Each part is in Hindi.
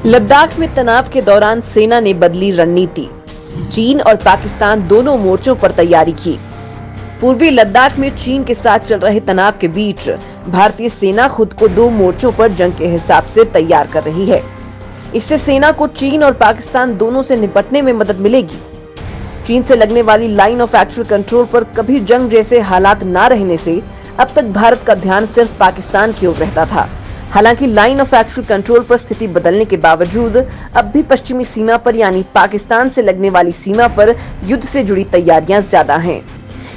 लद्दाख में तनाव के दौरान सेना ने बदली रणनीति। चीन और पाकिस्तान दोनों मोर्चों पर तैयारी की। पूर्वी लद्दाख में चीन के साथ चल रहे तनाव के बीच भारतीय सेना खुद को दो मोर्चों पर जंग के हिसाब से तैयार कर रही है। इससे सेना को चीन और पाकिस्तान दोनों से निपटने में मदद मिलेगी। चीन से लगने वाली लाइन ऑफ एक्चुअल कंट्रोल पर कभी जंग जैसे हालात न रहने से अब तक भारत का ध्यान सिर्फ पाकिस्तान की ओर रहता था। हालांकि लाइन ऑफ एक्चुअल कंट्रोल पर स्थिति बदलने के बावजूद अब भी पश्चिमी सीमा पर यानी पाकिस्तान से लगने वाली सीमा पर युद्ध से जुड़ी तैयारियां ज्यादा हैं।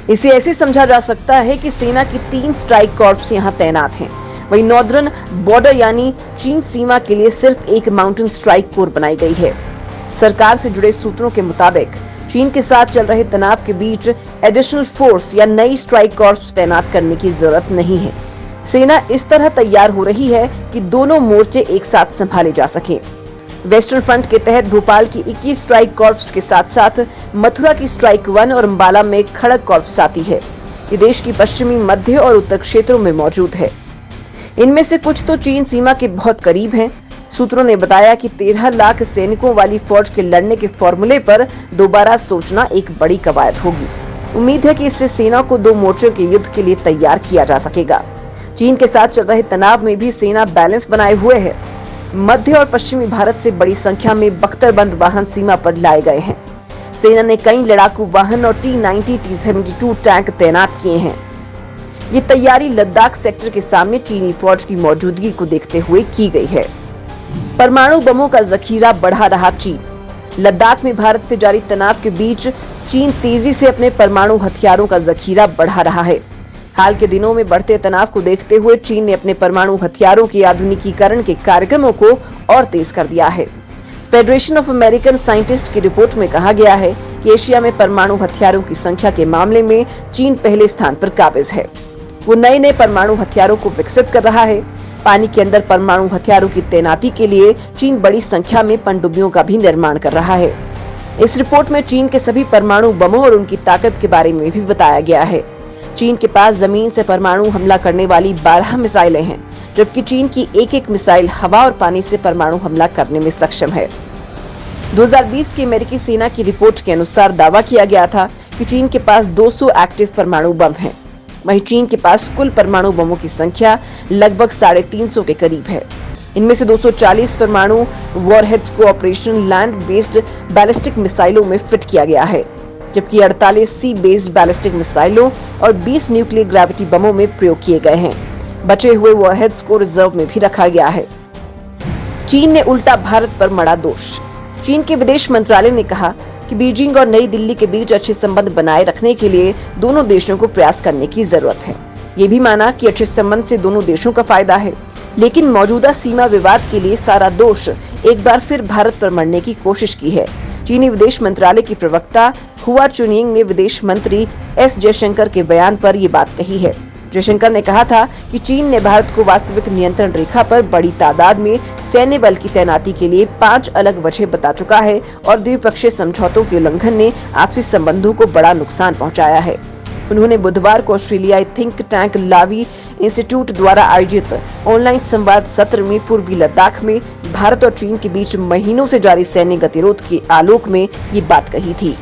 इसे ऐसे समझा जा सकता है कि सेना की 3 स्ट्राइक कॉर्प्स यहां तैनात हैं। वहीं नॉर्दर्न बॉर्डर यानी चीन सीमा के लिए सिर्फ एक माउंटेन स्ट्राइक कोर बनाई गई है। सरकार से जुड़े सूत्रों के मुताबिक चीन के साथ चल रहे तनाव के बीच एडिशनल फोर्स या नई स्ट्राइक कॉर्प्स तैनात करने की जरूरत नहीं है। सेना इस तरह तैयार हो रही है कि दोनों मोर्चे एक साथ संभाले जा सकें। वेस्टर्न फ्रंट के तहत भोपाल की 21 स्ट्राइक कॉर्प्स के साथ साथ मथुरा की स्ट्राइक 1 और अंबाला में खड़क कॉर्प्स आती है। ये देश की पश्चिमी, मध्य और उत्तर क्षेत्रों में मौजूद है। इनमें से कुछ तो चीन सीमा के बहुत करीब हैं। सूत्रों ने बताया कि 13 लाख सैनिकों वाली फौज के लड़ने के फॉर्मूले पर दोबारा सोचना एक बड़ी कवायद होगी। उम्मीद है कि इससे सेना को दो मोर्चों के युद्ध के लिए तैयार किया जा सकेगा। चीन के साथ चल रहे तनाव में भी सेना बैलेंस बनाए हुए है। मध्य और पश्चिमी भारत से बड़ी संख्या में बख्तरबंद वाहन सीमा पर लाए गए हैं। सेना ने कई लड़ाकू वाहन और T-90, T-72 टैंक तैनात किए हैं। ये तैयारी लद्दाख सेक्टर के सामने चीनी फौज की मौजूदगी को देखते हुए की गई है। परमाणु बमों का जखीरा बढ़ा रहा चीन। लद्दाख में भारत से जारी तनाव के बीच चीन तेजी से अपने परमाणु हथियारों का जखीरा बढ़ा रहा है। हाल के दिनों में बढ़ते तनाव को देखते हुए चीन ने अपने परमाणु हथियारों के आधुनिकीकरण के कार्यक्रमों को और तेज कर दिया है। फेडरेशन ऑफ अमेरिकन साइंटिस्ट की रिपोर्ट में कहा गया है कि एशिया में परमाणु हथियारों की संख्या के मामले में चीन पहले स्थान पर काबिज है। वो नए परमाणु हथियारों को विकसित कर रहा है। पानी के अंदर परमाणु हथियारों की तैनाती के लिए चीन बड़ी संख्या में पनडुब्बियों का भी निर्माण कर रहा है। इस रिपोर्ट में चीन के सभी परमाणु बमों और उनकी ताकत के बारे में भी बताया गया है। चीन के पास जमीन से परमाणु हमला करने वाली 12 मिसाइलें हैं, जबकि चीन की एक मिसाइल हवा और पानी से परमाणु हमला करने में सक्षम है। 2020 की अमेरिकी सेना की रिपोर्ट के अनुसार दावा किया गया था कि चीन के पास 200 एक्टिव परमाणु बम हैं। वहीं चीन के पास कुल परमाणु बमों की संख्या लगभग 350 के करीब है। इनमें से 240 परमाणु वॉरहेड्स को ऑपरेशनल लैंड बेस्ड बैलिस्टिक मिसाइलों में फिट किया गया है, जबकि 48 सी बेस्ड बैलिस्टिक मिसाइलों और 20 न्यूक्लियर ग्रेविटी बमों में प्रयोग किए गए हैं। बचे हुए वॉरहेड्स को रिजर्व में भी रखा गया है। चीन ने उल्टा भारत पर मढ़ा दोष। चीन के विदेश मंत्रालय ने कहा कि बीजिंग और नई दिल्ली के बीच अच्छे संबंध बनाए रखने के लिए दोनों देशों को प्रयास करने की जरूरत है। ये भी माना कि अच्छे संबंध से दोनों देशों का फायदा है, लेकिन मौजूदा सीमा विवाद के लिए सारा दोष एक बार फिर भारत पर मढ़ने की कोशिश की है। चीनी विदेश मंत्रालय की प्रवक्ता हुआ चुनिंग ने विदेश मंत्री एस जयशंकर के बयान पर ये बात कही है। जयशंकर ने कहा था कि चीन ने भारत को वास्तविक नियंत्रण रेखा पर बड़ी तादाद में सैन्य बल की तैनाती के लिए 5 अलग वजह बता चुका है और द्विपक्षीय समझौतों के उल्लंघन ने आपसी संबंधों को बड़ा नुकसान पहुंचाया है। उन्होंने बुधवार को ऑस्ट्रेलियाई थिंक टैंक लावी इंस्टीट्यूट द्वारा आयोजित ऑनलाइन संवाद सत्र में पूर्वी लद्दाख में भारत और चीन के बीच महीनों से जारी सैन्य गतिरोध के आलोक में ये बात कही थी।